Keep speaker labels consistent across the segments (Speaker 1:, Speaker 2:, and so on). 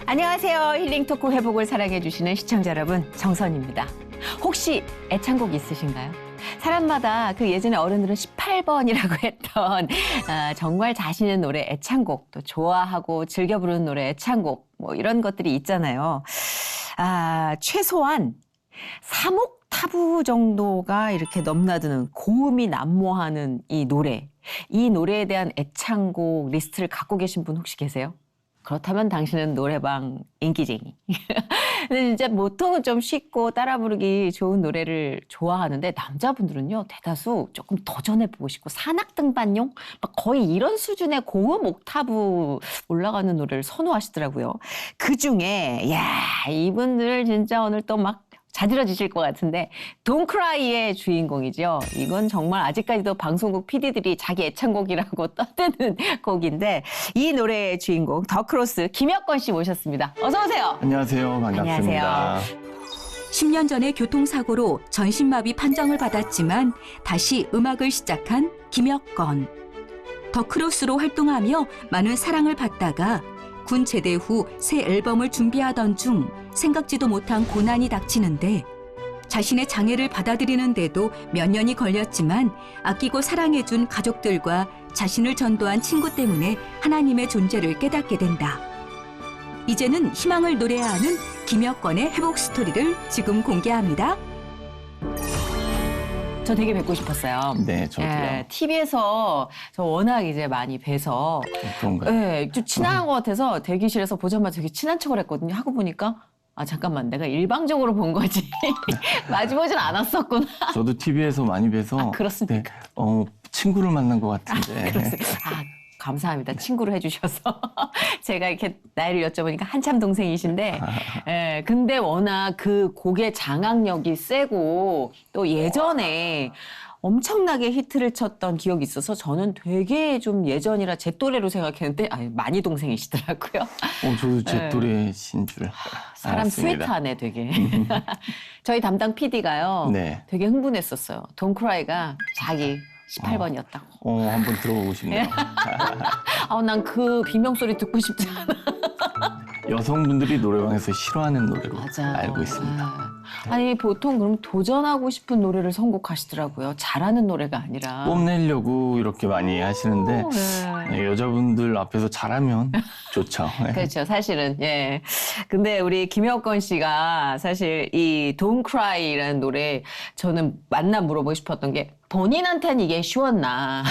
Speaker 1: 안녕하세요. 힐링 토크 회복을 사랑해주시는 시청자 여러분, 정선입니다. 혹시 애창곡 있으신가요? 사람마다 그 예전에 어른들은 18번이라고 했던 정말 자신 있는 노래 애창곡, 또 좋아하고 즐겨 부르는 노래 애창곡, 뭐 이런 것들이 있잖아요. 최소한 3옥타브 정도가 이렇게 넘나드는 고음이 난무하는 이 노래에 대한 애창곡 리스트를 갖고 계신 분 혹시 계세요? 그렇다면 당신은 노래방 인기쟁이. 근데 진짜 보통은 좀 쉽고 따라 부르기 좋은 노래를 좋아하는데 남자분들은요, 대다수 조금 도전해보고 싶고 산악등반용? 막 거의 이런 수준의 고음 옥타브 올라가는 노래를 선호하시더라고요. 그중에 이분들 진짜 오늘 또 막 자지러지실 것 같은데 Don't Cry의 주인공이죠. 이건 정말 아직까지도 방송국 PD들이 자기 애창곡이라고 떠드는 곡인데 이 노래의 주인공 더크로스 김혁건 씨 모셨습니다. 어서 오세요.
Speaker 2: 안녕하세요. 반갑습니다.
Speaker 1: 안녕하세요.
Speaker 3: 10년 전에 교통사고로 전신마비 판정을 받았지만 다시 음악을 시작한 김혁건. 더크로스로 활동하며 많은 사랑을 받다가 군 제대 후 새 앨범을 준비하던 중 생각지도 못한 고난이 닥치는데 자신의 장애를 받아들이는데도 몇 년이 걸렸지만 아끼고 사랑해준 가족들과 자신을 전도한 친구 때문에 하나님의 존재를 깨닫게 된다. 이제는 희망을 노래하는 김혁건의 회복 스토리를 지금 공개합니다.
Speaker 1: 저 되게 뵙고 싶었어요.
Speaker 2: 네, 저도요.
Speaker 1: TV에서 저 워낙 이제 많이 뵈서
Speaker 2: 그런가요?
Speaker 1: 좀 친한 것 같아서 대기실에서 보자마자 되게 친한 척을 했거든요. 하고 보니까 잠깐만, 내가 일방적으로 본 거지. 마주보진 않았었구나.
Speaker 2: 저도 TV에서 많이 뵈서
Speaker 1: 그렇습니까?
Speaker 2: 친구를 만난 것 같은데.
Speaker 1: 그렇습니다. 감사합니다. 친구를 해주셔서. 제가 이렇게 나이를 여쭤보니까 한참 동생이신데, 근데 워낙 그 곡의 장악력이 세고, 또 예전에 엄청나게 히트를 쳤던 기억이 있어서 저는 되게 좀 예전이라 제 또래로 생각했는데, 많이 동생이시더라고요.
Speaker 2: 저도 제 또래신 줄
Speaker 1: 사람
Speaker 2: 알았습니다.
Speaker 1: 스위트하네, 되게. 저희 담당 PD가요.
Speaker 2: 네.
Speaker 1: 되게 흥분했었어요. 돈크라이가 자기 18번이었다고.
Speaker 2: 한번 들어보고 싶네요.
Speaker 1: 난 그 비명소리 듣고 싶지 않아.
Speaker 2: 여성분들이 노래방에서 싫어하는 노래로 알고 있습니다.
Speaker 1: 아니, 보통 그럼 도전하고 싶은 노래를 선곡하시더라고요. 잘하는 노래가 아니라.
Speaker 2: 뽐내려고 이렇게 많이 하시는데 여자분들 앞에서 잘하면 좋죠.
Speaker 1: 그렇죠. 사실은. 예. 근데 우리 김혁건 씨가 사실 이 Don't Cry라는 노래 저는 만나 물어보고 싶었던 게 본인한테는 이게 쉬웠나.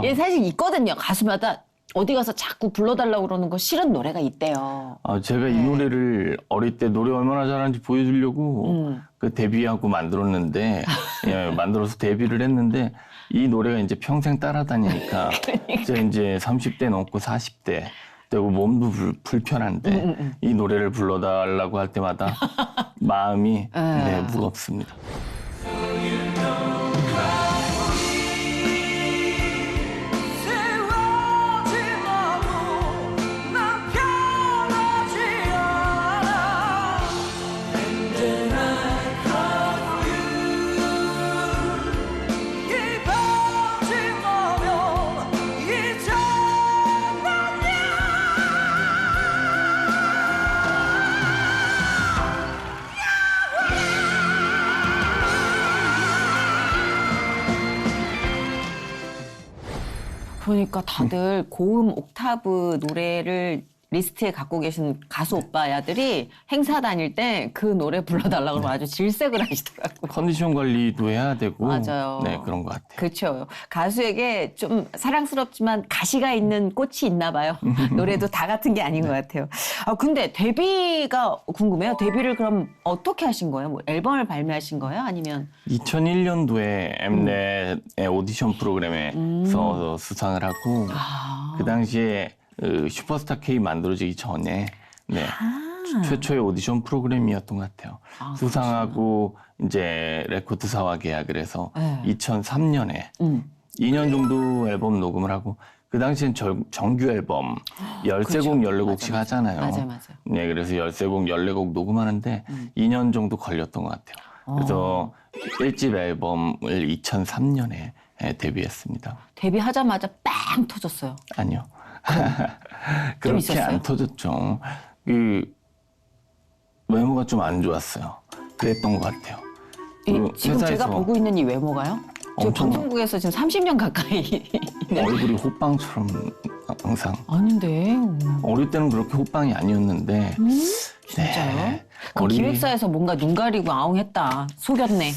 Speaker 1: 예, 사실 있거든요. 가수마다 어디 가서 자꾸 불러달라고 그러는 거 싫은 노래가 있대요.
Speaker 2: 제가 이 노래를 어릴 때 노래 얼마나 잘하는지 보여주려고 그 데뷔하고 만들었는데, 만들어서 데뷔를 했는데, 이 노래가 이제 평생 따라다니니까, 제가 이제 30대 넘고 40대 되고 몸도 불편한데, 이 노래를 불러달라고 할 때마다 마음이 무겁습니다.
Speaker 1: 보니까 다들 고음 옥타브 노래를 리스트에 갖고 계신 가수 오빠야들이 행사 다닐 때 그 노래 불러달라고 그러면 아주 질색을 하시더라고요.
Speaker 2: 컨디션 관리도 해야 되고.
Speaker 1: 맞아요.
Speaker 2: 네, 그런 것 같아요.
Speaker 1: 그렇죠. 가수에게 좀 사랑스럽지만 가시가 있는 꽃이 있나 봐요. 노래도 다 같은 게 아닌 것 같아요. 근데 데뷔가 궁금해요. 데뷔를 그럼 어떻게 하신 거예요? 뭐 앨범을 발매하신 거예요? 아니면?
Speaker 2: 2001년도에 엠넷의 오디션 프로그램에서 수상을 하고 그 당시에 슈퍼스타 K 만들어지기 전에 최초의 오디션 프로그램이었던 것 같아요. 수상하고 이제 레코드사와 계약을 해서 2003년에 2년 정도 앨범 녹음을 하고 그 당시엔 정규 앨범 13곡, 14곡씩 하잖아요.
Speaker 1: 맞아요.
Speaker 2: 네, 그래서 13곡, 14곡 녹음하는데 2년 정도 걸렸던 것 같아요. 그래서 1집 앨범을 2003년에 데뷔했습니다.
Speaker 1: 데뷔하자마자 빵 터졌어요.
Speaker 2: 아니요. 그렇게
Speaker 1: 있었어요?
Speaker 2: 안 터졌죠. 그 외모가 좀 안 좋았어요. 그랬던 것 같아요.
Speaker 1: 지금 제가 보고 있는 이 외모가요? 저
Speaker 2: 엄청
Speaker 1: 방송국에서 지금 30년 가까이 있는.
Speaker 2: 얼굴이 호빵처럼 항상.
Speaker 1: 아닌데.
Speaker 2: 어릴 때는 그렇게 호빵이 아니었는데.
Speaker 1: 진짜요?
Speaker 2: 네.
Speaker 1: 그 기획사에서 뭔가 눈 가리고 아웅했다. 속였네.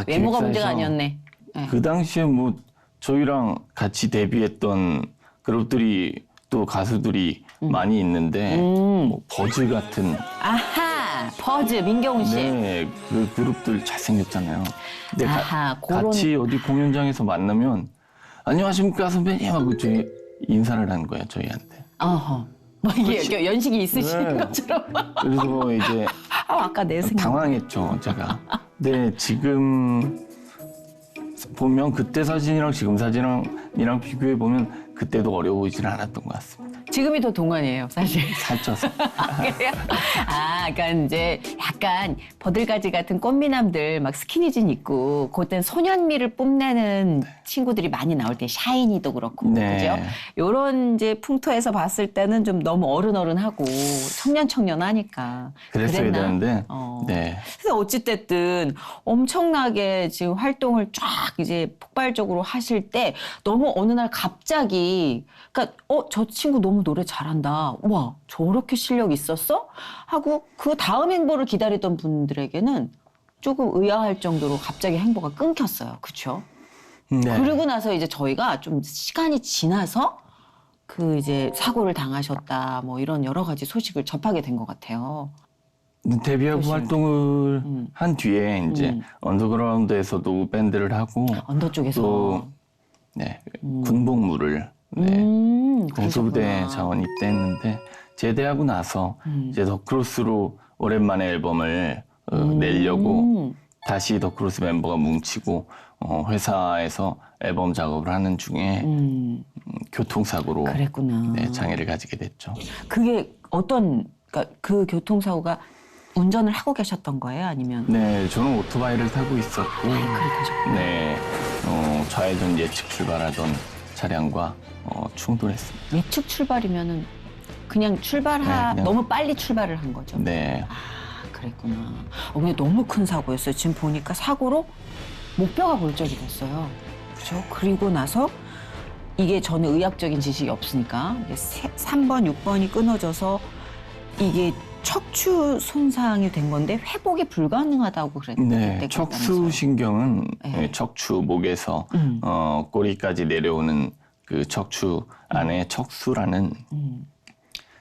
Speaker 1: 외모가 문제가 아니었네. 네.
Speaker 2: 그 당시에 뭐 저희랑 같이 데뷔했던 그룹들이 또 가수들이 많이 있는데 뭐 버즈 같은
Speaker 1: 아하, 버즈 민경훈 씨.
Speaker 2: 네, 그 그룹들 잘생겼잖아요. 근데
Speaker 1: 아하, 그런.
Speaker 2: 같이 어디 공연장에서 만나면 안녕하십니까 선배님 하고 저희 인사를 한 거예요 저희한테.
Speaker 1: 어허. 뭐 이게 연식이 있으신
Speaker 2: 네.
Speaker 1: 것처럼.
Speaker 2: 그래서 이제
Speaker 1: 아까 내 생각.
Speaker 2: 당황했죠 제가. 근데 지금 보면 그때 사진이랑 지금 사진이랑 비교해 보면 그때도 어려워 보이지는 않았던 것 같습니다.
Speaker 1: 지금이 더 동안이에요, 사실.
Speaker 2: 살쪄서.
Speaker 1: 그래요? 그러니까 이제 약간 버들가지 같은 꽃미남들 막 스키니진 입고 그땐 소년미를 뽐내는 친구들이 많이 나올 때 샤이니도 그렇고
Speaker 2: 네.
Speaker 1: 그죠? 요런 이제 풍토에서 봤을 때는 좀 너무 어른어른하고 청년하니까
Speaker 2: 그랬어야
Speaker 1: 그랬나?
Speaker 2: 되는데. 네.
Speaker 1: 그래서 어찌됐든 엄청나게 지금 활동을 쫙 이제 폭발적으로 하실 때 너무 어느 날 갑자기 그러니까 저 친구 너무 노래 잘한다. 와 저렇게 실력 있었어? 하고 그 다음 행보를 기다리던 분들에게는 조금 의아할 정도로 갑자기 행보가 끊겼어요. 그렇죠?
Speaker 2: 네.
Speaker 1: 그러고 나서 이제 저희가 좀 시간이 지나서 그 이제 사고를 당하셨다 뭐 이런 여러 가지 소식을 접하게 된 것 같아요.
Speaker 2: 데뷔하고
Speaker 1: 그치.
Speaker 2: 활동을 한 뒤에 이제 언더그라운드에서도 밴드를 하고
Speaker 1: 언더 쪽에서.
Speaker 2: 또 네, 군복무를 네, 공수부대
Speaker 1: 그러셨구나.
Speaker 2: 자원 입대했는데 제대하고 나서 이제 더크로스로 오랜만에 앨범을 내려고 다시 더크로스 멤버가 뭉치고 회사에서 앨범 작업을 하는 중에 교통사고로
Speaker 1: 그랬구나.
Speaker 2: 네, 장애를 가지게 됐죠.
Speaker 1: 그게 그러니까 그 교통사고가 운전을 하고 계셨던 거예요? 아니면?
Speaker 2: 네, 저는 오토바이를 타고 있었고
Speaker 1: 그러셨구나.
Speaker 2: 네, 좌회전 예측 출발하던 차량과 충돌했습니다.
Speaker 1: 예측 출발이면은 그냥
Speaker 2: 네, 그냥-
Speaker 1: 너무 빨리 출발을 한 거죠?
Speaker 2: 네,
Speaker 1: 그랬구나. 근데 너무 큰 사고였어요. 지금 보니까 사고로 목뼈가 골절이 됐어요. 그죠? 그리고 나서 이게 저는 의학적인 지식이 없으니까 이게 3번, 6번이 끊어져서 이게 척추 손상이 된 건데 회복이 불가능하다고 그랬대요.
Speaker 2: 네, 척수신경은
Speaker 1: 네.
Speaker 2: 척추 목에서 꼬리까지 내려오는 그 척추 안에 척수라는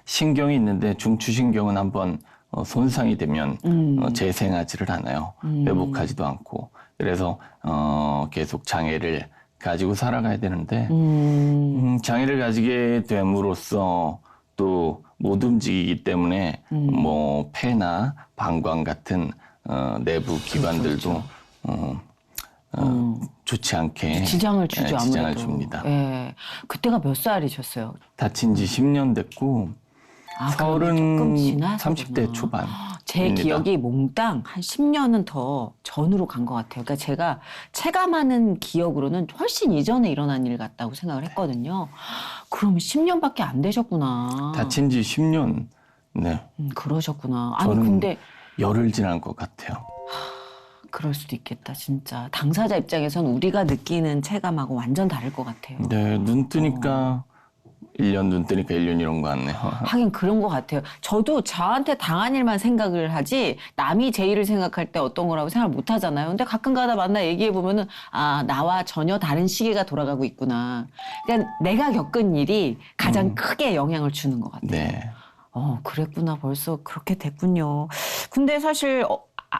Speaker 2: 신경이 있는데 중추신경은 한번 손상이 되면 재생하지를 않아요. 회복하지도 않고. 그래서 계속 장애를 가지고 살아가야 되는데 장애를 가지게 됨으로써 또 못 움직이기 때문에 뭐 폐나 방광 같은 내부 기관들도 좋지 않게
Speaker 1: 지장을 주죠.
Speaker 2: 네, 지장을
Speaker 1: 아무래도.
Speaker 2: 줍니다.
Speaker 1: 예. 그때가 몇 살이셨어요?
Speaker 2: 다친 지 10년 됐고
Speaker 1: 그러면 조금 지나서
Speaker 2: 30대 초반.
Speaker 1: 제 기억이 몽땅 한 10년은 더 전으로 간 것 같아요. 그러니까 제가 체감하는 기억으로는 훨씬 이전에 일어난 일 같다고 생각을 했거든요. 그러면 10년밖에 안 되셨구나.
Speaker 2: 다친 지 10년. 네.
Speaker 1: 그러셨구나. 아니
Speaker 2: 저는
Speaker 1: 근데
Speaker 2: 열흘 지난 것 같아요.
Speaker 1: 그럴 수도 있겠다. 진짜 당사자 입장에선 우리가 느끼는 체감하고 완전 다를 것 같아요.
Speaker 2: 네, 눈 뜨니까 1년, 눈 뜨니까 1년 이런 거 같네요.
Speaker 1: 하긴 그런 것 같아요. 저도 저한테 당한 일만 생각을 하지 남이 제 일을 생각할 때 어떤 거라고 생각을 못 하잖아요. 근데 가끔 가다 만나 얘기해 보면은 나와 전혀 다른 시계가 돌아가고 있구나. 그러니까 내가 겪은 일이 가장 크게 영향을 주는 것 같아요.
Speaker 2: 네.
Speaker 1: 그랬구나. 벌써 그렇게 됐군요. 근데 사실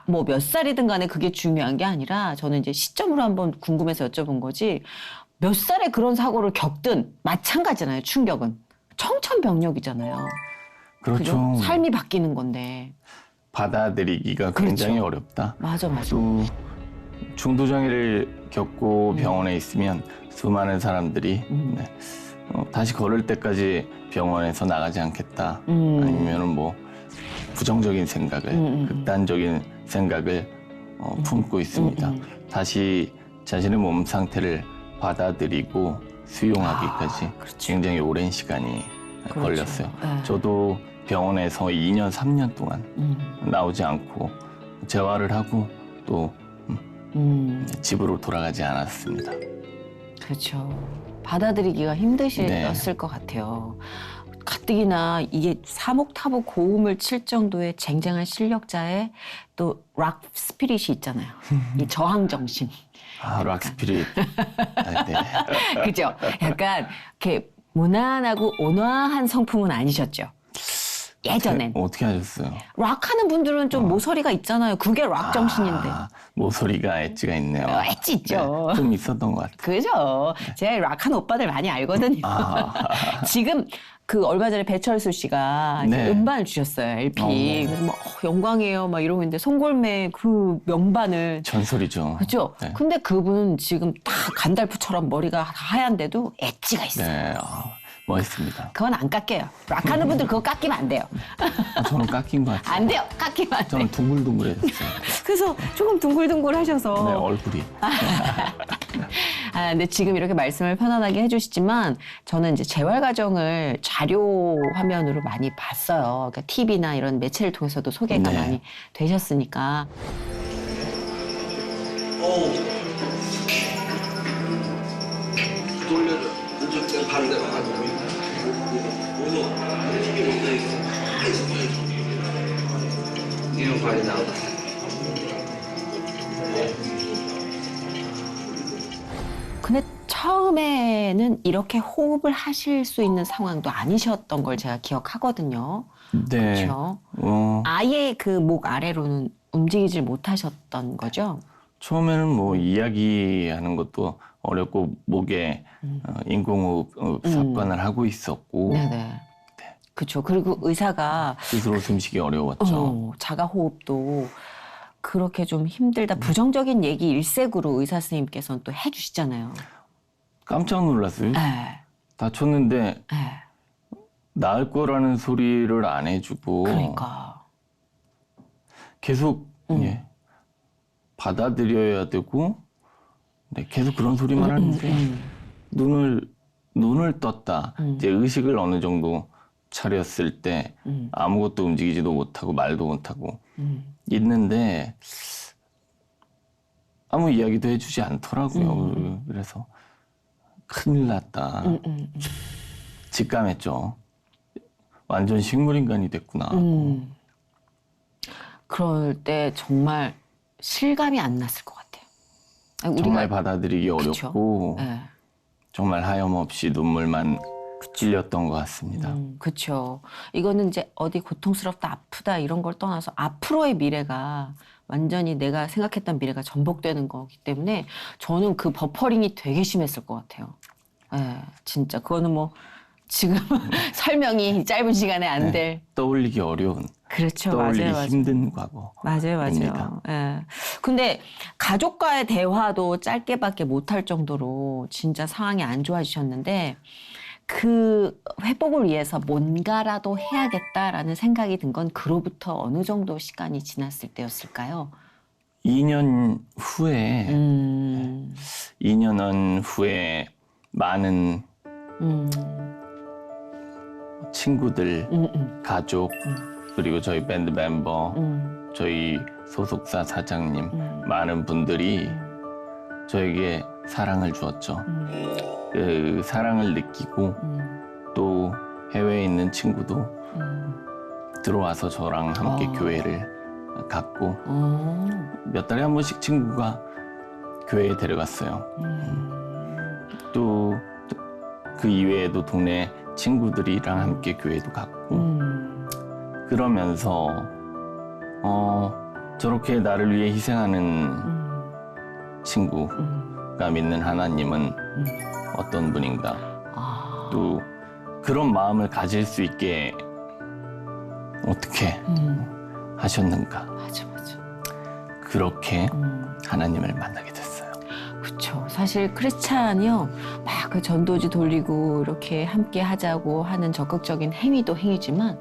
Speaker 1: 뭐 몇 살이든 간에 그게 중요한 게 아니라 저는 이제 시점으로 한번 궁금해서 여쭤본 거지. 몇 살에 그런 사고를 겪든 마찬가지잖아요. 충격은. 청천벽력이잖아요.
Speaker 2: 그렇죠.
Speaker 1: 그죠? 삶이 바뀌는 건데.
Speaker 2: 받아들이기가 굉장히
Speaker 1: 그렇죠.
Speaker 2: 어렵다.
Speaker 1: 맞아.
Speaker 2: 또 중도장애를 겪고 병원에 있으면 수많은 사람들이 네, 다시 걸을 때까지 병원에서 나가지 않겠다. 아니면은 뭐 부정적인 생각을, 극단적인 생각을 품고 있습니다. 다시 자신의 몸 상태를 받아들이고 수용하기까지
Speaker 1: 그렇죠.
Speaker 2: 굉장히 오랜 시간이
Speaker 1: 그렇죠.
Speaker 2: 걸렸어요.
Speaker 1: 네.
Speaker 2: 저도 병원에서 2년, 3년 동안 나오지 않고 재활을 하고 또 집으로 돌아가지 않았습니다.
Speaker 1: 그렇죠. 받아들이기가 힘드셨을
Speaker 2: 네.
Speaker 1: 것 같아요. 가뜩이나 이게 사목타부 고음을 칠 정도의 쟁쟁한 실력자의 또 락 스피릿이 있잖아요. 이 저항 정신.
Speaker 2: 아, 락스피릿. 아, 네.
Speaker 1: 그죠? 약간 이렇게 무난하고 온화한 성품은 아니셨죠? 예전엔.
Speaker 2: 어떻게 하셨어요?
Speaker 1: 락하는 분들은 좀 모서리가 있잖아요. 그게 락 정신인데.
Speaker 2: 아, 모서리가 엣지가 있네요.
Speaker 1: 엣지 있죠.
Speaker 2: 네, 좀 있었던 것 같아요.
Speaker 1: 그죠? 제가 락한 오빠들 많이 알거든요.
Speaker 2: 아.
Speaker 1: 지금 그 얼마 전에 배철수 씨가 이제
Speaker 2: 네.
Speaker 1: 음반을 주셨어요, LP. 그래서 막 영광이에요, 막 이러고 있는데 송골매 그 명반을
Speaker 2: 전설이죠.
Speaker 1: 그죠?
Speaker 2: 네.
Speaker 1: 근데 그분은 지금 다 간달프처럼 머리가 하얀데도 엣지가 있어요.
Speaker 2: 네, 멋있습니다.
Speaker 1: 그건 안 깎여요. 락하는 분들 그거 깎이면 안 돼요.
Speaker 2: 저는 깎인 것 같아요.
Speaker 1: 안 돼요. 깎이면 안 돼요.
Speaker 2: 저는 둥글둥글했어요.
Speaker 1: 그래서 조금 둥글둥글 하셔서.
Speaker 2: 네, 얼굴이.
Speaker 1: 근데 지금 이렇게 말씀을 편안하게 해주시지만 저는 이제 재활 과정을 자료 화면으로 많이 봤어요. 그러니까 TV나 이런 매체를 통해서도 소개가
Speaker 2: 네.
Speaker 1: 많이 되셨으니까.
Speaker 4: 돌려줘. 이쪽 반대로 가지고. 힘이 못 되겠어. 이런 발이 나오다.
Speaker 1: 근데 처음에는 이렇게 호흡을 하실 수 있는 상황도 아니셨던 걸 제가 기억하거든요.
Speaker 2: 네.
Speaker 1: 그렇죠.
Speaker 2: 어,
Speaker 1: 아예 그 목 아래로는 움직이질 못하셨던 거죠.
Speaker 2: 처음에는 뭐 이야기하는 것도 어렵고 목에 인공호흡 삽관을 하고 있었고
Speaker 1: 네네. 그렇죠. 그리고 의사가
Speaker 2: 스스로 숨쉬기 어려웠죠.
Speaker 1: 자가 호흡도 그렇게 좀 힘들다. 부정적인 얘기 일색으로 의사 선생님께서는 또 해주시잖아요.
Speaker 2: 깜짝 놀랐어요.
Speaker 1: 네.
Speaker 2: 다쳤는데
Speaker 1: 네.
Speaker 2: 나을 거라는 소리를 안 해주고
Speaker 1: 그러니까.
Speaker 2: 계속 예, 받아들여야 되고 네, 계속 그런 소리만 하는데 눈을 떴다. 이제 의식을 어느 정도 차렸을 때 아무것도 움직이지도 못하고 말도 못하고 있는데 아무 이야기도 해주지 않더라고요. 그래서 큰일 났다. 직감했죠. 완전 식물인간이 됐구나.
Speaker 1: 그럴 때 정말 실감이 안 났을 것 같아요. 아니,
Speaker 2: 정말 받아들이기
Speaker 1: 그쵸?
Speaker 2: 어렵고
Speaker 1: 네.
Speaker 2: 정말 하염없이 눈물만 흘렸던 것 같습니다.
Speaker 1: 그렇죠. 이거는 이제 어디 고통스럽다, 아프다 이런 걸 떠나서 앞으로의 미래가 완전히 내가 생각했던 미래가 전복되는 거기 때문에 저는 그 버퍼링이 되게 심했을 것 같아요. 예, 진짜 그거는 뭐 지금 설명이 짧은 시간에 안 될.
Speaker 2: 떠올리기 어려운,
Speaker 1: 그렇죠.
Speaker 2: 떠올리기
Speaker 1: 맞아요, 맞아요.
Speaker 2: 힘든 과거.
Speaker 1: 맞아요,
Speaker 2: 입니다.
Speaker 1: 맞아요. 예. 근데 가족과의 대화도 짧게밖에 못할 정도로 진짜 상황이 안 좋아지셨는데 그 회복을 위해서 뭔가라도 해야겠다라는 생각이 든 건 그로부터 어느 정도 시간이 지났을 때였을까요?
Speaker 2: 2년 후에 2년 후에 많은 친구들, 가족, 그리고 저희 밴드 멤버, 저희 소속사 사장님, 많은 분들이 저에게 사랑을 주었죠. 그 사랑을 느끼고 또 해외에 있는 친구도 들어와서 저랑 함께 교회를 갔고 몇 달에 한 번씩 친구가 교회에 데려갔어요. 또 그 이외에도 동네 친구들이랑 함께 교회도 갔고 그러면서 저렇게 나를 위해 희생하는 친구가 믿는 하나님은 어떤 분인가 또 그런 마음을 가질 수 있게 어떻게 하셨는가
Speaker 1: 맞아.
Speaker 2: 그렇게 하나님을 만나게 됐어요.
Speaker 1: 그렇죠. 사실 크리스찬이요, 막 그 전도지 돌리고 이렇게 함께 하자고 하는 적극적인 행위도 행위지만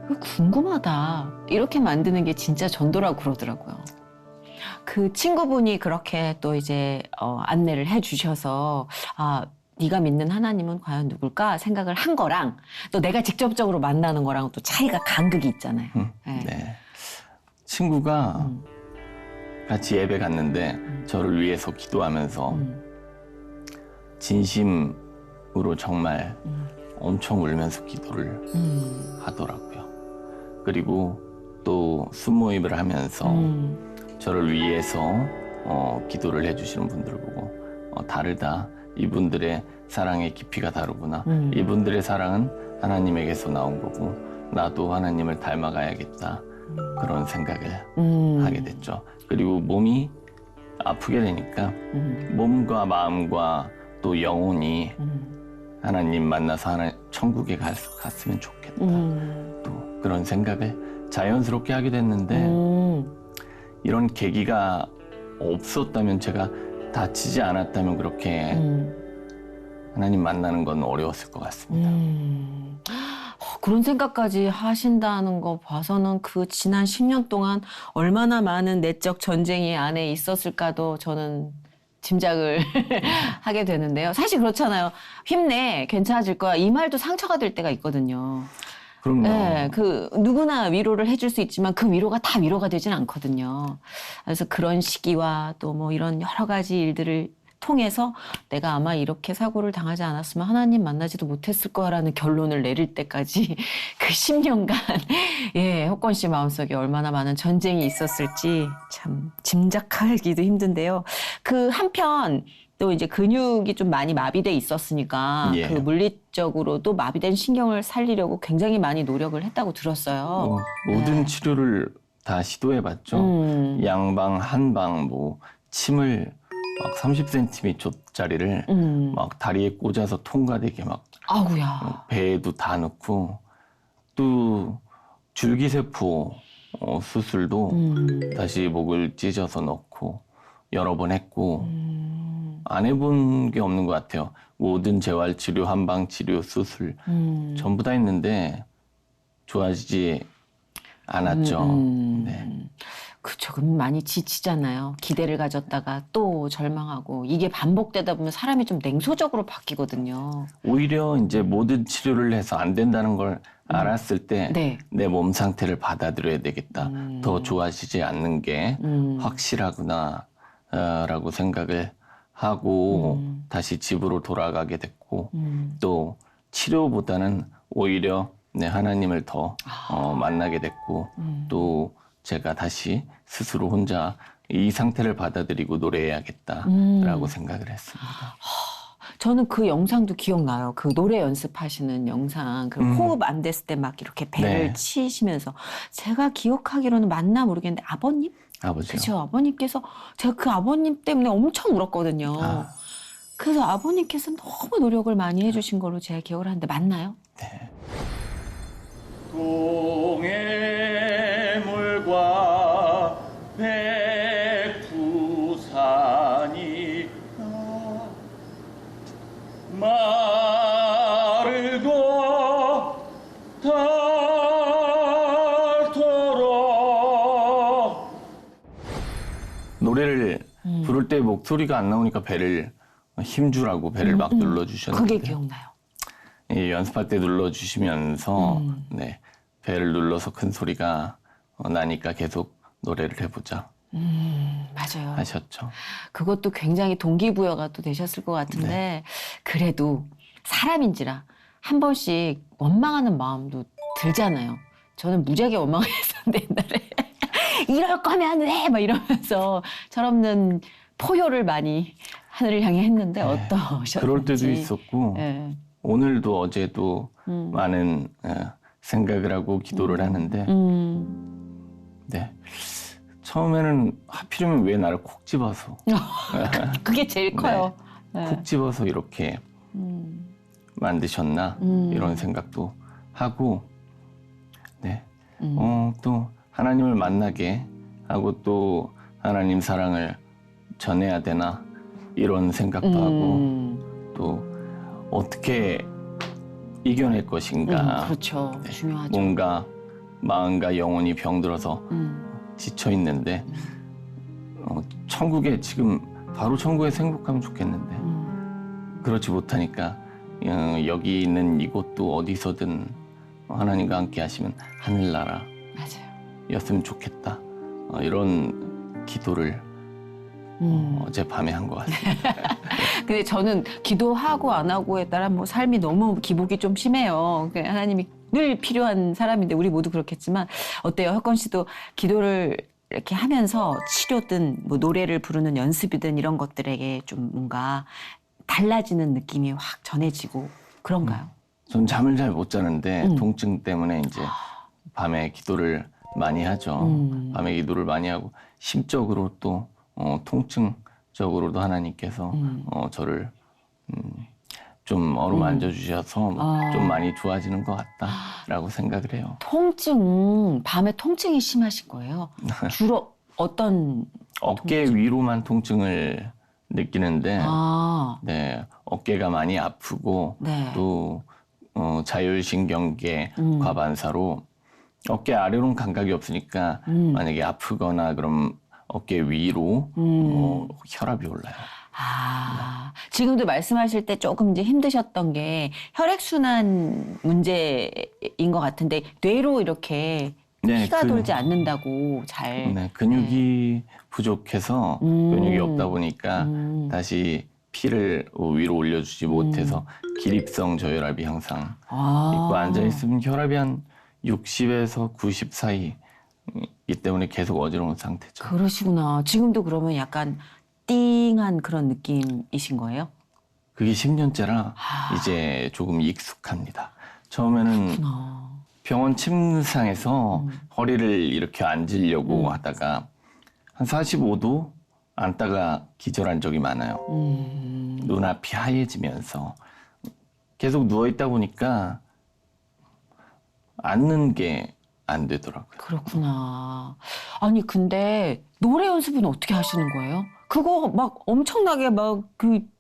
Speaker 1: 이거 궁금하다 이렇게 만드는 게 진짜 전도라고 그러더라고요. 그 친구분이 그렇게 또 이제 안내를 해주셔서 네가 믿는 하나님은 과연 누굴까 생각을 한 거랑 또 내가 직접적으로 만나는 거랑 또 차이가 간극이 있잖아요. 네.
Speaker 2: 네. 친구가 같이 예배 갔는데 저를 위해서 기도하면서 진심으로 정말 엄청 울면서 기도를 하더라고요. 그리고 또 순모임을 하면서 저를 위해서 기도를 해주시는 분들을 보고 다르다. 이분들의 사랑의 깊이가 다르구나. 이분들의 사랑은 하나님에게서 나온 거고 나도 하나님을 닮아가야겠다. 그런 생각을 하게 됐죠. 그리고 몸이 아프게 되니까 몸과 마음과 또 영혼이 하나님 만나서 천국에 갔으면 좋겠다. 또 그런 생각을 자연스럽게 하게 됐는데 이런 계기가 없었다면 제가 다치지 않았다면 그렇게 하나님 만나는 건 어려웠을 것 같습니다.
Speaker 1: 그런 생각까지 하신다는 거 봐서는 그 지난 10년 동안 얼마나 많은 내적 전쟁이 안에 있었을까도 저는 짐작을 하게 되는데요. 사실 그렇잖아요. 힘내, 괜찮아질 거야. 이 말도 상처가 될 때가 있거든요.
Speaker 2: 그럼요.
Speaker 1: 네, 누구나 위로를 해줄 수 있지만 그 위로가 다 위로가 되진 않거든요. 그래서 그런 시기와 또 뭐 이런 여러 가지 일들을 통해서 내가 아마 이렇게 사고를 당하지 않았으면 하나님 만나지도 못했을 거라는 결론을 내릴 때까지 그 10년간 예, 혁권 씨 마음속에 얼마나 많은 전쟁이 있었을지 참 짐작하기도 힘든데요. 그 한편 또 이제 근육이 좀 많이 마비돼 있었으니까
Speaker 2: 예.
Speaker 1: 그 물리적으로도 마비된 신경을 살리려고 굉장히 많이 노력을 했다고 들었어요.
Speaker 2: 모든 치료를 다 시도해봤죠. 양방, 한방, 침을 막 30cm짜리를 막 다리에 꽂아서 통과되게 막
Speaker 1: 아구야.
Speaker 2: 배에도 다 넣고 또 줄기세포 수술도 다시 목을 찢어서 넣고 여러 번 했고 안 해본 게 없는 것 같아요. 모든 재활치료, 한방치료, 수술 전부 다 했는데 좋아지지 않았죠. 네.
Speaker 1: 그쵸. 그럼 많이 지치잖아요. 기대를 가졌다가 또 절망하고 이게 반복되다 보면 사람이 좀 냉소적으로 바뀌거든요.
Speaker 2: 오히려 이제 모든 치료를 해서 안 된다는 걸 알았을 때 내 몸
Speaker 1: 네.
Speaker 2: 상태를 받아들여야 되겠다. 더 좋아지지 않는 게 확실하구나 라고 생각을 하고 다시 집으로 돌아가게 됐고 또 치료보다는 오히려 하나님을 더 만나게 됐고 또 제가 다시 스스로 혼자 이 상태를 받아들이고 노래해야겠다라고 생각을 했습니다.
Speaker 1: 저는 그 영상도 기억나요. 그 노래 연습하시는 영상, 그 호흡 안 됐을 때 막 이렇게 배를
Speaker 2: 네.
Speaker 1: 치시면서 제가 기억하기로는 맞나 모르겠는데 아버님?
Speaker 2: 아버지요.
Speaker 1: 그죠. 아버님께서 제가 그 아버님 때문에 엄청 울었거든요. 그래서 아버님께서 너무 노력을 많이 해주신 걸로 제가 기억을 하는데 맞나요?
Speaker 2: 네.
Speaker 5: 동해물과 백두산이 마르고 닳도록
Speaker 2: 노래를 부를 때 목소리가 안 나오니까 배를 힘주라고 배를 막 눌러주셨는데
Speaker 1: 그게 기억나요.
Speaker 2: 연습할 때 눌러주시면서 배를 눌러서 큰 소리가 나니까 계속 노래를 해보자
Speaker 1: 맞아요.
Speaker 2: 하셨죠.
Speaker 1: 그것도 굉장히 동기부여가 또 되셨을 것 같은데 그래도 사람인지라 한 번씩 원망하는 마음도 들잖아요. 저는 무지하게 원망했었는데 옛날에 이럴 거면 왜? 막 이러면서 철없는 포효를 많이 하늘을 향해 했는데 어떠셨는지.
Speaker 2: 그럴 때도 있었고
Speaker 1: 네.
Speaker 2: 오늘도 어제도 많은 생각을 하고 기도를 하는데 처음에는 하필이면 왜 나를 콕 집어서
Speaker 1: 그게 제일 커요. 네.
Speaker 2: 콕 집어서 이렇게 만드셨나 이런 생각도 하고 또 하나님을 만나게 하고 또 하나님 사랑을 전해야 되나 이런 생각도 하고 또 어떻게 이겨낼 것인가.
Speaker 1: 그렇죠. 중요하죠.
Speaker 2: 뭔가 마음과 영혼이 병들어서 지쳐 있는데 천국에 지금 바로 천국에서 행복하면 좋겠는데 그렇지 못하니까 여기 있는 이곳도 어디서든 하나님과 함께 하시면 하늘나라
Speaker 1: 맞아요.
Speaker 2: 였으면 좋겠다. 이런 기도를 어젯밤에 한 것 같습니다.
Speaker 1: 근데 저는 기도하고 안 하고에 따라 뭐 삶이 너무 기복이 좀 심해요. 하나님이 늘 필요한 사람인데 우리 모두 그렇겠지만 어때요? 혁건 씨도 기도를 이렇게 하면서 치료든 뭐 노래를 부르는 연습이든 이런 것들에게 좀 뭔가 달라지는 느낌이 확 전해지고 그런가요?
Speaker 2: 전 잠을 잘 못 자는데 통증 때문에 이제
Speaker 1: 아.
Speaker 2: 밤에 기도를 많이 하죠. 밤에 기도를 많이 하고 심적으로 또 통증적으로도 하나님께서 저를 좀 어루만져 주셔서 좀 많이 좋아지는 것 같다라고 생각을 해요.
Speaker 1: 밤에 통증이 심하신 거예요? 주로 어떤
Speaker 2: 어깨 위로만 통증을 느끼는데 네, 어깨가 많이 아프고
Speaker 1: 네.
Speaker 2: 또 자율신경계 과반사로 어깨 아래로는 감각이 없으니까 만약에 아프거나 그럼 어깨 위로 혈압이 올라요.
Speaker 1: 지금도 말씀하실 때 조금 이제 힘드셨던 게 혈액순환 문제인 것 같은데 뇌로 이렇게
Speaker 2: 네,
Speaker 1: 피가 돌지 않는다고 잘.
Speaker 2: 네, 근육이 부족해서 근육이 없다 보니까 다시 피를 위로 올려주지 못해서 기립성 저혈압이 항상 있고 앉아있으면 혈압이 한 60에서 90 사이 이 때문에 계속 어지러운 상태죠.
Speaker 1: 그러시구나. 지금도 그러면 약간 띵한 그런 느낌이신 거예요?
Speaker 2: 그게 10년째라 이제 조금 익숙합니다. 처음에는
Speaker 1: 그렇구나.
Speaker 2: 병원 침상에서 허리를 이렇게 앉으려고 하다가 한 45도 앉다가 기절한 적이 많아요. 눈앞이 하얘지면서 계속 누워있다 보니까 앉는 게 안 되더라고요.
Speaker 1: 그렇구나. 아니 근데 노래 연습은 어떻게 하시는 거예요? 그거 막 엄청나게 막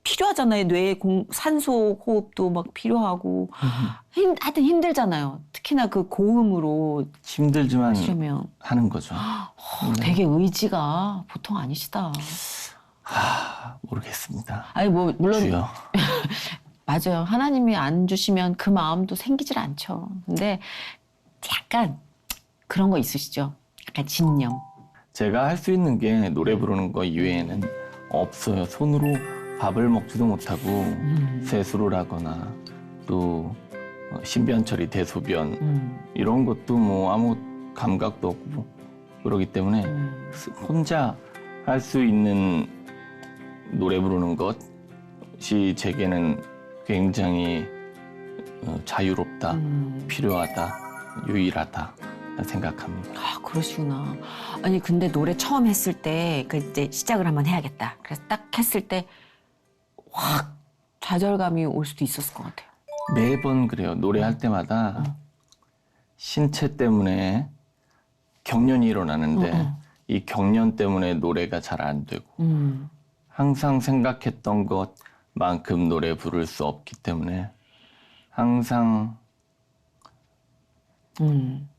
Speaker 1: 필요하잖아요. 뇌에 산소 호흡도 막 필요하고 하여튼 힘들잖아요. 특히나 그 고음으로
Speaker 2: 힘들지만
Speaker 1: 하시려면
Speaker 2: 하는 거죠.
Speaker 1: 되게 의지가 보통 아니시다.
Speaker 2: 모르겠습니다.
Speaker 1: 아니 뭐 물론
Speaker 2: 주여.
Speaker 1: 맞아요. 하나님이 안 주시면 그 마음도 생기질 않죠. 근데 약간 그런 거 있으시죠? 약간 집념.
Speaker 2: 제가 할 수 있는 게 노래 부르는 거 이외에는 없어요. 손으로 밥을 먹지도 못하고 세수를 하거나 또 신변 처리, 대소변 이런 것도 뭐 아무 감각도 없고 그러기 때문에 혼자 할 수 있는 노래 부르는 것이 제게는 굉장히 자유롭다, 필요하다, 유일하다 생각합니다.
Speaker 1: 그러시구나. 아니 근데 노래 처음 했을 때 이제 시작을 한번 해야겠다. 그래서 딱 했을 때 확 좌절감이 올 수도 있었을 것 같아요.
Speaker 2: 매번 그래요. 노래할 때마다 신체 때문에 경련이 일어나는데 이 경련 때문에 노래가 잘 안 되고 항상 생각했던 것만큼 노래 부를 수 없기 때문에 항상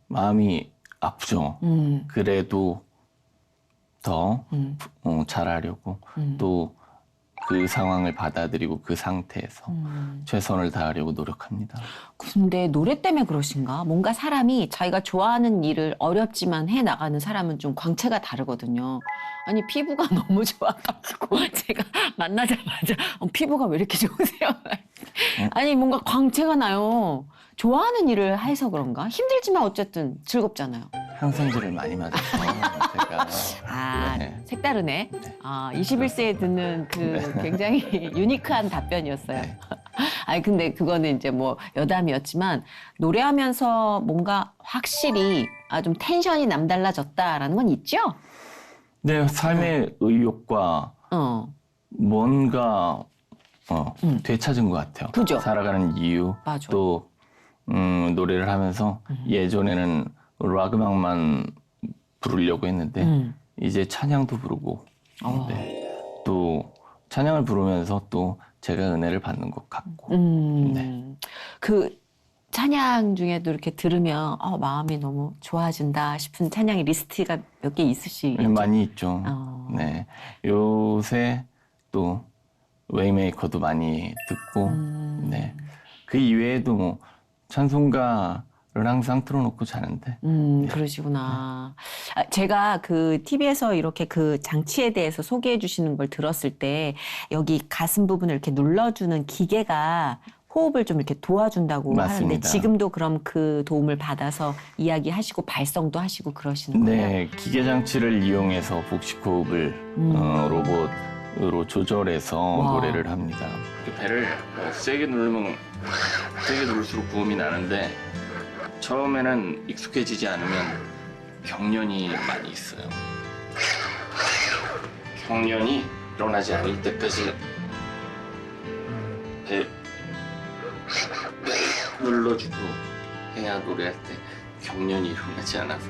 Speaker 2: 마음이 아프죠. 그래도 더 잘하려고 또 그 상황을 받아들이고 그 상태에서 최선을 다하려고 노력합니다.
Speaker 1: 근데 노래 때문에 그러신가? 뭔가 사람이 자기가 좋아하는 일을 어렵지만 해나가는 사람은 좀 광채가 다르거든요. 아니 피부가 너무 좋아가지고 제가 만나자마자 피부가 왜 이렇게 좋으세요? 아니 뭔가 광채가 나요. 좋아하는 일을 해서 그런가? 힘들지만 어쨌든 즐겁잖아요.
Speaker 2: 항생제를 많이 맞아서 제가 네.
Speaker 1: 색다르네. 21세에 듣는 그 굉장히 유니크한 답변이었어요.
Speaker 2: 네.
Speaker 1: 아니 근데 그거는 이제 뭐 여담이었지만 노래하면서 뭔가 확실히 좀 텐션이 남달라졌다라는 건 있죠?
Speaker 2: 네, 삶의 의욕과 뭔가 되찾은 것 같아요.
Speaker 1: 그죠?
Speaker 2: 살아가는 이유
Speaker 1: 맞아.
Speaker 2: 또 노래를 하면서 예전에는 락 음악만 부르려고 했는데 이제 찬양도 부르고 네. 또 찬양을 부르면서 또 제가 은혜를 받는 것 같고 네.
Speaker 1: 그 찬양 중에도 이렇게 들으면 마음이 너무 좋아진다 싶은 찬양의 리스트가 몇 개 있으시죠?
Speaker 2: 많이 있죠. 네. 요새 또 웨이메이커도 많이 듣고 네. 그 이외에도 뭐 찬송가를 항상 틀어놓고 자는데
Speaker 1: 그러시구나. 아, 제가 그 TV에서 이렇게 그 장치에 대해서 소개해 주시는 걸 들었을 때 여기 가슴 부분을 이렇게 눌러주는 기계가 호흡을 좀 이렇게 도와준다고 하는데
Speaker 2: 맞습니다.
Speaker 1: 지금도 그럼 그 도움을 받아서 이야기하시고 발성도 하시고 그러시는 거예요?
Speaker 2: 네, 기계 장치를 이용해서 복식 호흡을 로봇으로 조절해서
Speaker 1: 와.
Speaker 2: 노래를 합니다. 배를 세게 누르면 세게 누를수록 고음이 나는데 처음에는 익숙해지지 않으면 경련이 많이 있어요. 경련이 일어나지 않을 때까지 배 눌러주고 해야 노래할 때 경련이 일어나지 않아서.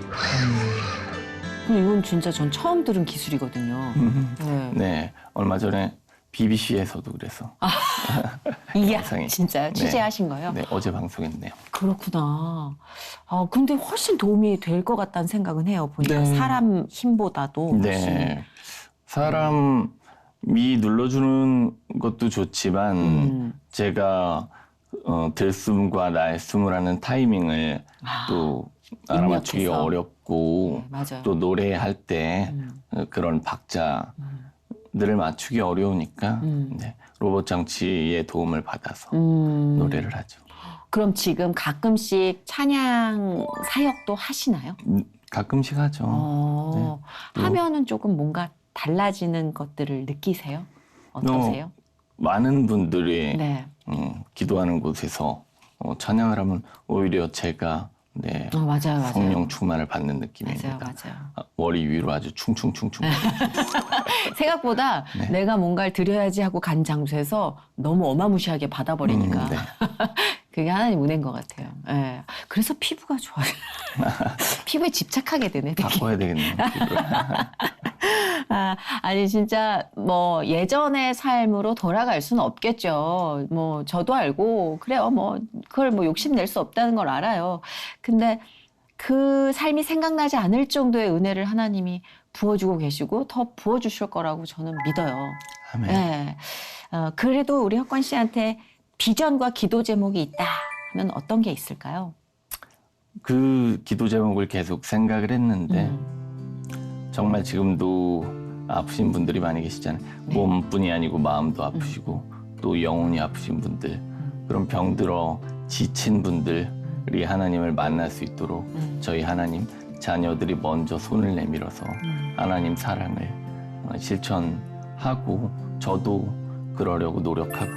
Speaker 1: 이건 진짜 전 처음 들은 기술이거든요. 네.
Speaker 2: 네, 얼마 전에 BBC에서도 그래서.
Speaker 1: 이게
Speaker 2: 영상이.
Speaker 1: 진짜 취재하신 거예요?
Speaker 2: 네, 어제 방송했네요.
Speaker 1: 그렇구나. 아, 근데 훨씬 도움이 될 것 같다는 생각은 해요. 보니까
Speaker 2: 네.
Speaker 1: 사람 힘보다도 훨씬.
Speaker 2: 네, 사람이 눌러주는 것도 좋지만 제가 들숨과 나의 숨을 하는 타이밍을 또 알아맞추기
Speaker 1: 입력해서.
Speaker 2: 어렵고
Speaker 1: 네, 맞아요.
Speaker 2: 또 노래할 때 그런 박자들을 맞추기 어려우니까 네, 로봇 장치의 도움을 받아서 노래를 하죠.
Speaker 1: 그럼 지금 가끔씩 찬양 사역도 하시나요?
Speaker 2: 가끔씩 하죠. 네.
Speaker 1: 하면은 조금 뭔가 달라지는 것들을 느끼세요? 어떠세요?
Speaker 2: 많은 분들이
Speaker 1: 네.
Speaker 2: 기도하는 곳에서 찬양을 하면 오히려 제가 네,
Speaker 1: 맞아요, 맞아요.
Speaker 2: 성령 충만을 받는 느낌입니다.
Speaker 1: 맞아요.
Speaker 2: 머리 위로 아주 충충충충.
Speaker 1: 생각보다
Speaker 2: 네.
Speaker 1: 내가 뭔가를 드려야지 하고 간 장소에서 너무 어마무시하게 받아버리니까
Speaker 2: 네.
Speaker 1: 그게 하나님 은혜인 것 같아요. 예. 그래서 피부가 좋아요. 피부에 집착하게 되네. 되게.
Speaker 2: 바꿔야 되겠네요.
Speaker 1: 아니 진짜 뭐 예전의 삶으로 돌아갈 수는 없겠죠. 뭐 저도 알고 그래요. 뭐 그걸 뭐 욕심낼 수 없다는 걸 알아요. 근데 그 삶이 생각나지 않을 정도의 은혜를 하나님이 부어주고 계시고 더 부어주실 거라고 저는 믿어요.
Speaker 2: 아멘.
Speaker 1: 네. 그래도 우리 혁권 씨한테 비전과 기도 제목이 있다 하면 어떤 게 있을까요?
Speaker 2: 그 기도 제목을 계속 생각을 했는데 정말 지금도 아프신 분들이 많이 계시잖아요.
Speaker 1: 네.
Speaker 2: 몸뿐이 아니고 마음도 아프시고 또 영혼이 아프신 분들, 그런 병들어 지친 분들이 하나님을 만날 수 있도록 저희 하나님 자녀들이 먼저 손을 내밀어서 하나님 사랑을 실천하고 저도 그러려고 노력하고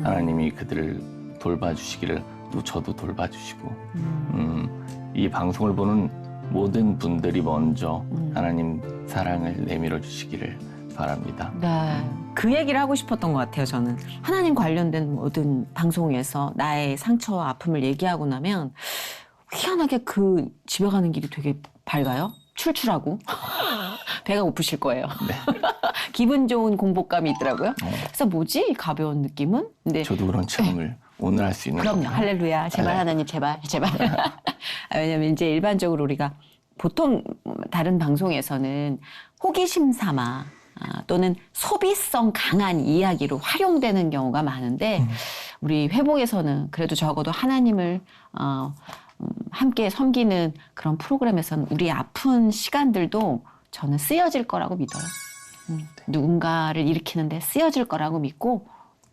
Speaker 2: 하나님이 그들을 돌봐주시기를 또 저도 돌봐주시고 이 방송을 보는 모든 분들이 먼저 하나님 사랑을 내밀어 주시기를 바랍니다.
Speaker 1: 네. 그 얘기를 하고 싶었던 것 같아요, 저는. 하나님 관련된 모든 방송에서 나의 상처와 아픔을 얘기하고 나면 희한하게 그 집에 가는 길이 되게 밝아요. 출출하고. 배가 고프실 거예요.
Speaker 2: 네.
Speaker 1: 기분 좋은 공복감이 있더라고요. 그래서 뭐지? 이 가벼운 느낌은? 근데
Speaker 2: 저도 그런 체험을 오늘 할 수 있는
Speaker 1: 그럼요.
Speaker 2: 건가요?
Speaker 1: 할렐루야. 제발
Speaker 2: 네.
Speaker 1: 하나님 제발. 왜냐면 이제 일반적으로 우리가 보통 다른 방송에서는 호기심 삼아 또는 소비성 강한 이야기로 활용되는 경우가 많은데 우리 회복에서는 그래도 적어도 하나님을 함께 섬기는 그런 프로그램에서는 우리 아픈 시간들도 저는 쓰여질 거라고 믿어요. 누군가를 일으키는데 쓰여질 거라고 믿고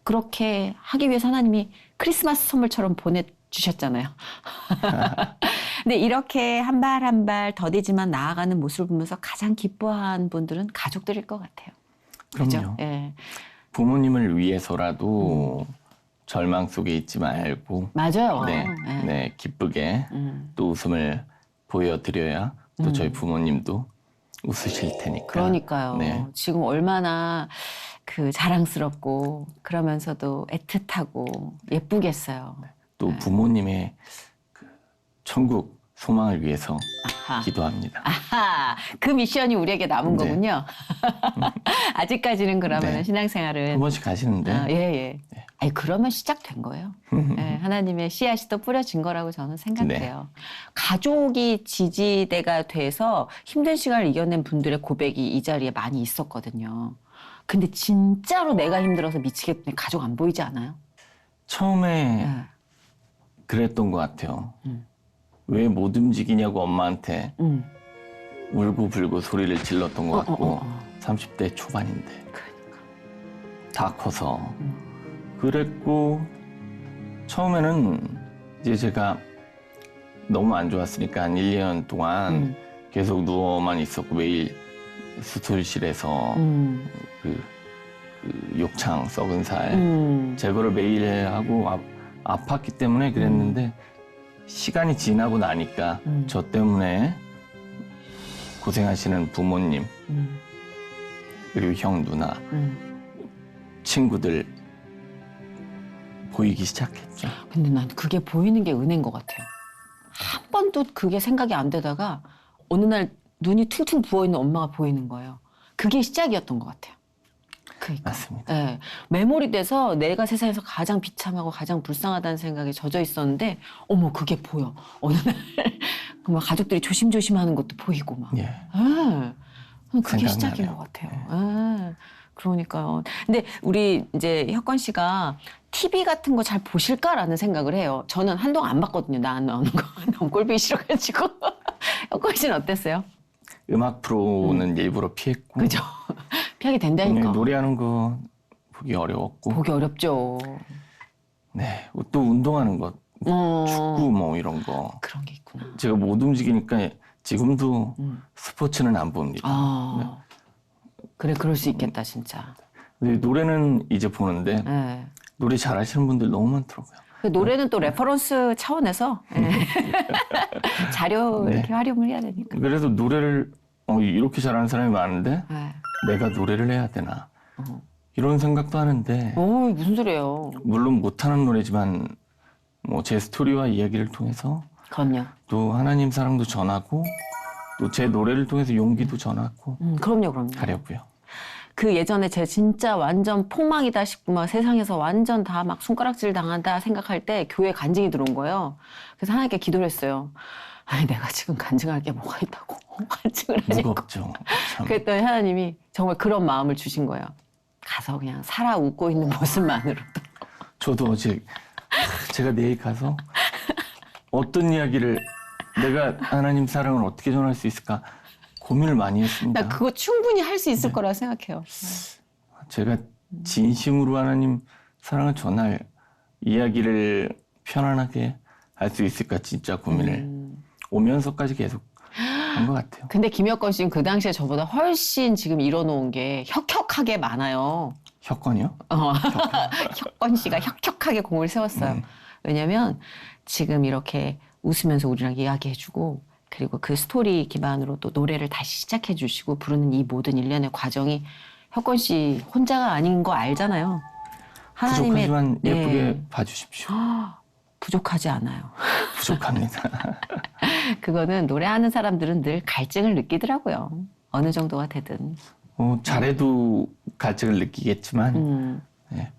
Speaker 1: 그렇게 하기 위해서 하나님이 크리스마스 선물처럼 보내주셨잖아요. 근데 이렇게 한 발 한 발 더디지만 나아가는 모습을 보면서 가장 기뻐한 분들은 가족들일 것 같아요.
Speaker 2: 그럼요.
Speaker 1: 그죠? 예.
Speaker 2: 부모님을 위해서라도 절망 속에 있지 말고
Speaker 1: 맞아요.
Speaker 2: 네,
Speaker 1: 예.
Speaker 2: 네, 기쁘게 또 웃음을 보여드려야 또 저희 부모님도 웃으실 테니까.
Speaker 1: 그러니까요.
Speaker 2: 네.
Speaker 1: 지금 얼마나 그 자랑스럽고 그러면서도 애틋하고 예쁘겠어요.
Speaker 2: 또 부모님의 그 천국 소망을 위해서
Speaker 1: 아하.
Speaker 2: 기도합니다.
Speaker 1: 아하, 그 미션이 우리에게 남은
Speaker 2: 네.
Speaker 1: 거군요. 아직까지는 그러면
Speaker 2: 네.
Speaker 1: 신앙생활은
Speaker 2: 한 번씩 가시는데
Speaker 1: 예. 아니, 그러면 시작된 거예요. 예, 하나님의 씨앗이 또 뿌려진 거라고 저는 생각해요. 가족이 지지대가 돼서 힘든 시간을 이겨낸 분들의 고백이 이 자리에 많이 있었거든요. 근데 진짜로 내가 힘들어서 미치겠네. 가족 안 보이지 않아요?
Speaker 2: 처음에
Speaker 1: 네.
Speaker 2: 그랬던 것 같아요. 왜 못 움직이냐고 엄마한테 울고 불고 소리를 질렀던 것 같고 30대 초반인데
Speaker 1: 그러니까.
Speaker 2: 다 커서 그랬고 처음에는 이제 제가 너무 안 좋았으니까 한 1, 2년 동안 계속 누워만 있었고 매일 수술실에서 그 욕창 썩은 살 제거를 매일 하고 아팠기 때문에 그랬는데 시간이 지나고 나니까 저 때문에 고생하시는 부모님 그리고 형 누나 친구들 보이기 시작했죠.
Speaker 1: 근데 난 그게 보이는 게 은혜인 것 같아요. 한 번도 그게 생각이 안 되다가 어느 날 눈이 퉁퉁 부어있는 엄마가 보이는 거예요. 그게 시작이었던 것 같아요. 그러니까.
Speaker 2: 맞습니다.
Speaker 1: 네. 메모리 돼서 내가 세상에서 가장 비참하고 가장 불쌍하다는 생각에 젖어 있었는데 어머 그게 보여. 어느 날 막 가족들이 조심조심하는 것도 보이고 막.
Speaker 2: 예.
Speaker 1: 네. 그게 시작인
Speaker 2: 생각나네요.
Speaker 1: 것 같아요. 네. 그러니까요. 근데 우리 이제 혁건 씨가 TV 같은 거 잘 보실까라는 생각을 해요. 저는 한동안 안 봤거든요. 나 안 나오는 거. 너무 꼴보기 싫어가지고. 혁건 씨는 어땠어요?
Speaker 2: 음악 프로는 일부러 피했고
Speaker 1: 그죠? 피하게 된다니까.
Speaker 2: 노래하는 거 보기 어려웠고
Speaker 1: 보기 어렵죠.
Speaker 2: 네, 또 운동하는 것 축구 뭐 이런 거
Speaker 1: 그런 게 있구나.
Speaker 2: 제가 못 움직이니까 지금도 스포츠는 안 봅니다.
Speaker 1: 아, 그래, 그럴 수 있겠다, 진짜.
Speaker 2: 근데 노래는 이제 보는데
Speaker 1: 네.
Speaker 2: 노래 잘하시는 분들 너무 많더라고요.
Speaker 1: 그 노래는 또 레퍼런스 차원에서 자료
Speaker 2: 네.
Speaker 1: 이렇게 활용을 해야 되니까.
Speaker 2: 그래서 노래를 이렇게 잘하는 사람이 많은데
Speaker 1: 네.
Speaker 2: 내가 노래를 해야 되나 이런 생각도 하는데
Speaker 1: 오, 무슨 소리예요?
Speaker 2: 물론 못하는 노래지만 뭐 제 스토리와 이야기를 통해서
Speaker 1: 그럼요.
Speaker 2: 또 하나님 사랑도 전하고 또 제 노래를 통해서 용기도 전하고
Speaker 1: 그럼요, 그럼요.
Speaker 2: 하려고요.
Speaker 1: 그 예전에 제가 진짜 완전 폭망이다 싶고 막 세상에서 완전 다 막 손가락질 당한다 생각할 때 교회 간증이 들어온 거예요. 그래서 하나님께 기도를 했어요. 아니 내가 지금 간증할 게 뭐가 있다고 간증을 하니까.
Speaker 2: 무겁죠. 참.
Speaker 1: 그랬더니 하나님이 정말 그런 마음을 주신 거예요. 가서 그냥 살아 웃고 있는 모습만으로도.
Speaker 2: 저도 어제 제가 내일 가서 어떤 이야기를 내가 하나님 사랑을 어떻게 전할 수 있을까 고민을 많이 했습니다.
Speaker 1: 나 그거 충분히 할 수 있을 거라 생각해요.
Speaker 2: 제가 진심으로 하나님 사랑을 전할 이야기를 편안하게 할 수 있을까 진짜 고민을 오면서까지 계속 한 것 같아요.
Speaker 1: 근데 김혁건 씨는 그 당시에 저보다 훨씬 지금 이뤄놓은 게 혁혁하게 많아요.
Speaker 2: 혁건이요?
Speaker 1: 혁건 씨가 혁혁하게 공을 세웠어요. 왜냐면 지금 이렇게 웃으면서 우리랑 이야기해주고 그리고 그 스토리 기반으로 또 노래를 다시 시작해주시고 부르는 이 모든 일련의 과정이 혁건 씨 혼자가 아닌 거 알잖아요. 하나님의
Speaker 2: 부족하지만 예쁘게
Speaker 1: 네.
Speaker 2: 봐주십시오.
Speaker 1: 부족하지 않아요.
Speaker 2: 부족합니다.
Speaker 1: 그거는 노래하는 사람들은 늘 갈증을 느끼더라고요. 어느 정도가 되든.
Speaker 2: 잘해도 갈증을 느끼겠지만 네,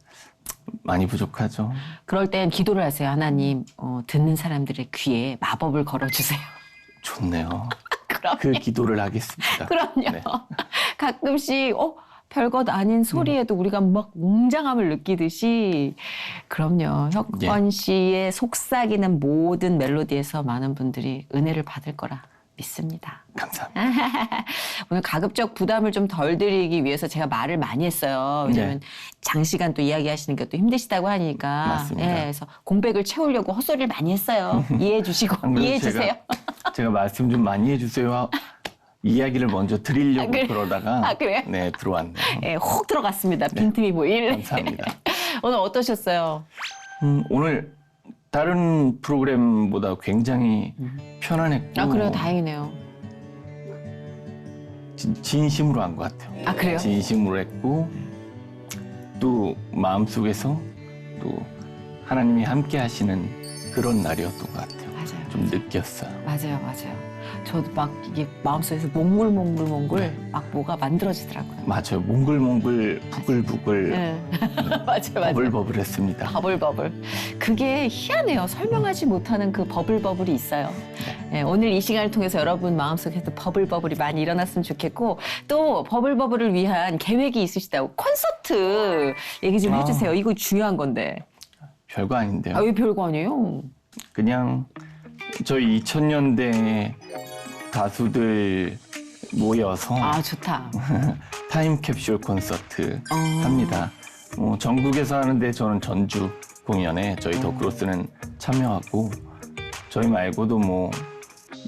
Speaker 2: 많이 부족하죠.
Speaker 1: 그럴 땐 기도를 하세요. 하나님 듣는 사람들의 귀에 마법을 걸어주세요.
Speaker 2: 좋네요.
Speaker 1: 그럼요.
Speaker 2: 그 기도를 하겠습니다.
Speaker 1: 그럼요.
Speaker 2: 네.
Speaker 1: 가끔씩 별것 아닌 소리에도 우리가 막 웅장함을 느끼듯이 그럼요. 혁건 씨의 속삭이는 모든 멜로디에서 많은 분들이 은혜를 받을 거라 믿습니다.
Speaker 2: 감사합니다.
Speaker 1: 오늘 가급적 부담을 좀 덜 드리기 위해서 제가 말을 많이 했어요. 왜냐하면 장시간 또 이야기하시는 게 또 힘드시다고 하니까.
Speaker 2: 맞습니다.
Speaker 1: 네, 그래서 공백을 채우려고 헛소리를 많이 했어요. 이해해 주시고
Speaker 2: 안 그래도
Speaker 1: 이해해 주세요.
Speaker 2: 제가 말씀 좀 많이 해주세요. 이야기를 먼저 드리려고
Speaker 1: 그래.
Speaker 2: 그러다가
Speaker 1: 그래요?
Speaker 2: 네 들어왔네요.
Speaker 1: 네, 혹 들어갔습니다. 빈틈이 보일.
Speaker 2: 감사합니다.
Speaker 1: 오늘 어떠셨어요?
Speaker 2: 오늘 다른 프로그램보다 굉장히 편안했고
Speaker 1: 아 그래요, 다행이네요.
Speaker 2: 진심으로 한 것 같아요.
Speaker 1: 아 그래요?
Speaker 2: 진심으로 했고 또 마음속에서 또 하나님이 함께 하시는 그런 날이었던 것 같아요.
Speaker 1: 맞아요.
Speaker 2: 좀 느꼈어요.
Speaker 1: 맞아요. 저도 막 이게 마음속에서 몽글몽글
Speaker 2: 네.
Speaker 1: 막 뭐가 만들어지더라고요.
Speaker 2: 맞아요. 몽글몽글, 부글부글,
Speaker 1: 네. 맞아요.
Speaker 2: 버블버블했습니다.
Speaker 1: 버블버블. 그게 희한해요. 설명하지 못하는 그 버블버블이 있어요. 네, 오늘 이 시간을 통해서 여러분 마음속에도 버블버블이 많이 일어났으면 좋겠고 또 버블버블을 위한 계획이 있으시다고 콘서트 얘기 좀 해주세요. 이거 중요한 건데.
Speaker 2: 별거 아닌데요.
Speaker 1: 아, 왜 별거 아니에요?
Speaker 2: 그냥 저희 2000년대 가수들 모여서
Speaker 1: 아, 좋다.
Speaker 2: 타임캡슐 콘서트
Speaker 1: 어.
Speaker 2: 합니다. 전국에서 하는데 저는 전주 공연에 저희 더크로스는 참여하고 저희 말고도 뭐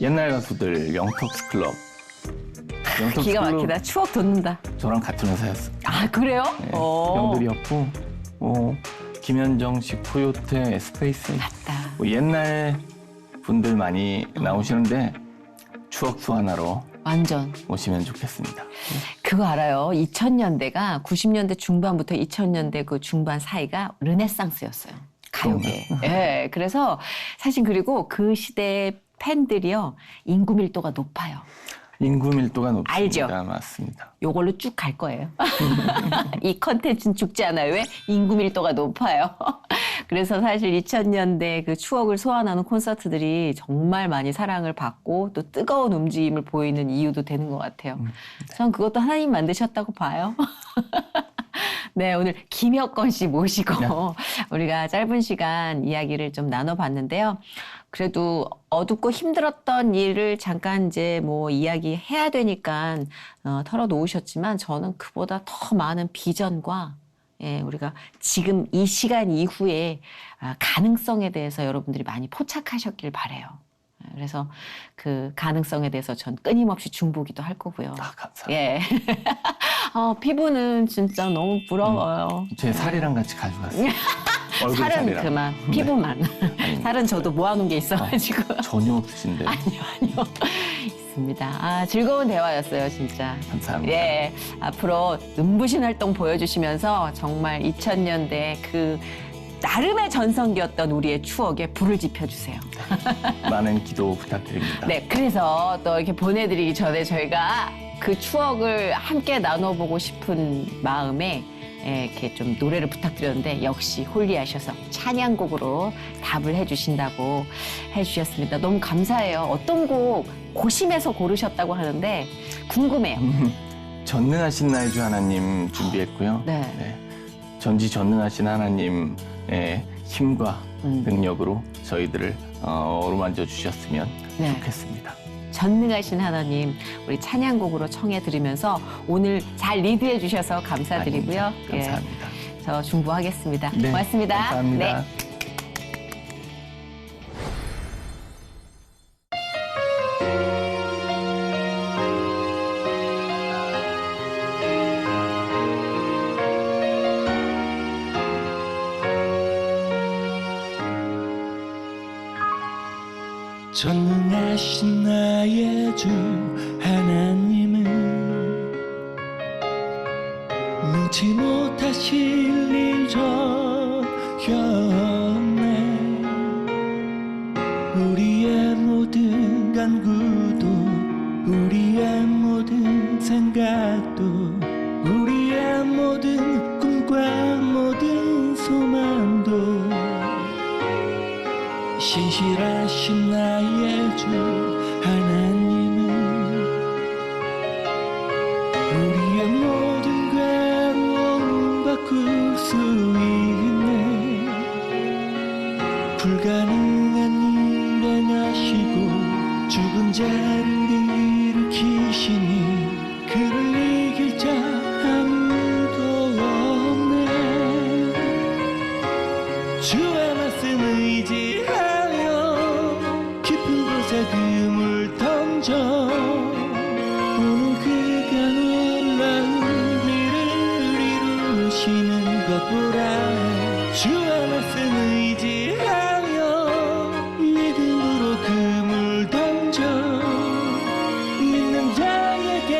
Speaker 2: 옛날 가수들 영턱스 클럽
Speaker 1: 기가 막히다. 추억 돋는다.
Speaker 2: 저랑 같은 회사였어요.
Speaker 1: 아, 그래요?
Speaker 2: 네,
Speaker 1: 어.
Speaker 2: 형들이었고 김현정식, 코요테, 스페이스
Speaker 1: 맞다.
Speaker 2: 뭐 옛날 분들 많이 나오시는데 추억수 하나로
Speaker 1: 완전.
Speaker 2: 오시면 좋겠습니다.
Speaker 1: 그거 알아요? 2000년대가 90년대 중반부터 2000년대 그 중반 사이가 르네상스였어요. 가요계. 예. 그래서 사실 그리고 그 시대의 팬들이요. 인구 밀도가 높아요.
Speaker 2: 인구 밀도가 높습니다.
Speaker 1: 알죠?
Speaker 2: 맞습니다.
Speaker 1: 요걸로 쭉 갈 거예요. 이 컨텐츠는 죽지 않아요. 왜? 인구 밀도가 높아요. 그래서 사실 2000년대 그 추억을 소환하는 콘서트들이 정말 많이 사랑을 받고 또 뜨거운 움직임을 보이는 이유도 되는 것 같아요. 전 그것도 하나님 만드셨다고 봐요. 네, 오늘 김혁건 씨 모시고 우리가 짧은 시간 이야기를 좀 나눠봤는데요. 그래도 어둡고 힘들었던 일을 잠깐 이제 뭐 이야기해야 되니까 털어놓으셨지만 저는 그보다 더 많은 비전과 예, 우리가 지금 이 시간 이후에 가능성에 대해서 여러분들이 많이 포착하셨길 바라요. 그래서 그 가능성에 대해서 전 끊임없이 중보기도 할 거고요.
Speaker 2: 아, 감사합니다.
Speaker 1: 예. 피부는 진짜 너무 부러워요.
Speaker 2: 제 살이랑 같이 가져갔어요. 얼굴
Speaker 1: 살은
Speaker 2: 살이랑.
Speaker 1: 그만, 피부만.
Speaker 2: 아닙니다.
Speaker 1: 살은 저도 모아놓은 게 있어가지고.
Speaker 2: 전혀 없으신데.
Speaker 1: 아니요. 있습니다. 즐거운 대화였어요, 진짜.
Speaker 2: 감사합니다.
Speaker 1: 예. 앞으로 눈부신 활동 보여주시면서 정말 2000년대 그 나름의 전성기였던 우리의 추억에 불을 지펴주세요.
Speaker 2: 많은 기도 부탁드립니다.
Speaker 1: 네, 그래서 또 이렇게 보내드리기 전에 저희가 그 추억을 함께 나눠보고 싶은 마음에 이렇게 좀 노래를 부탁드렸는데 역시 홀리하셔서 찬양곡으로 답을 해주신다고 해주셨습니다. 너무 감사해요. 어떤 곡 고심해서 고르셨다고 하는데 궁금해요.
Speaker 2: 전능하신 나의 주 하나님 준비했고요.
Speaker 1: 네.
Speaker 2: 전지전능하신 하나님의 힘과 능력으로 저희들을 어루만져 주셨으면
Speaker 1: 네.
Speaker 2: 좋겠습니다.
Speaker 1: 전능하신 하나님 우리 찬양곡으로 청해 들으면서 오늘 잘 리드해 주셔서 감사드리고요.
Speaker 2: 아닙니다. 감사합니다.
Speaker 1: 예, 저 중보하겠습니다.
Speaker 2: 네,
Speaker 1: 고맙습니다.
Speaker 2: 감사합니다.
Speaker 1: 네.
Speaker 6: 전능하신 나의 주 하나님은 능치 못하실 일 전혀 없네. 우리의 모든 간구도 우리의 모든 생각도 우리의 모든 꿈과 모든 소망도 신실하신 나의 주 하나님은 우리의 모든 괴로움 바꿀 수 있네. 불가능한 일 행하시고 죽은 자를 일으키시니 그를 이길 자 아무도 없네. 주의 말씀 의지하여 깊은 곳에 금을 던져 오늘 그가 놀라운 일을 이루시는 것 보라. 주의 말씀 의지하여 믿음으로 금을 던져 믿는 자에게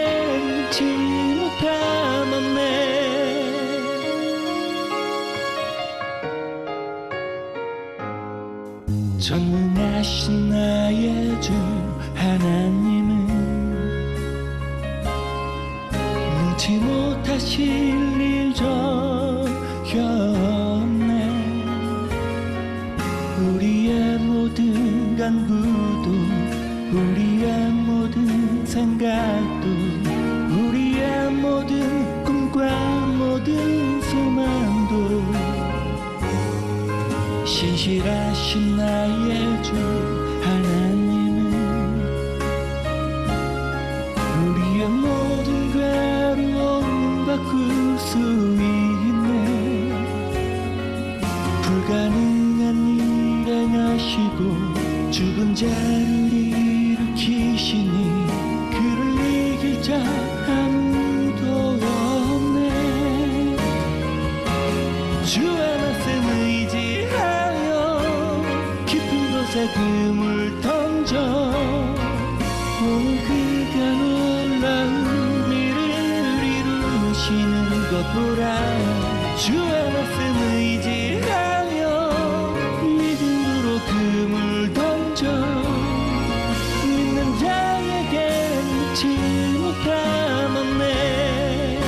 Speaker 6: 잊지 못함 없네. 전능하신 나의 주 하나님 잊지 못하실 일 전혀 없네. 우리의 모든 간구도 우리의 모든 생각도 우리의 모든 꿈과 모든 소망도 신실하신 나의 주 하나님은 우리의 모든 괴로움 바꿀 수 있네. 불가능한 일 행하시고 죽은 자를 일으키시니 그를 이길 자 아무도 없네. 주의 말씀 의지하여 깊은 곳에 금을 던져 오늘 그가 놀라운 일을 이루시는 것 보라. 주의 말씀 의지하여 믿음으로 금을 던져 믿는 자에게 묻지 못함 없네.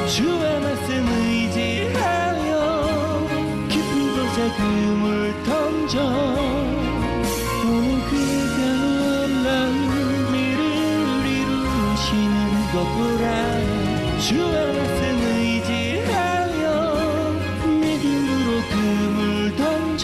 Speaker 6: 주의 말씀 의지하여 깊은 곳에 금을 던져 오늘 그가 놀라운 일을 이루시는 것 보라. 주의 말씀 의지하여 믿음으로 금을 던져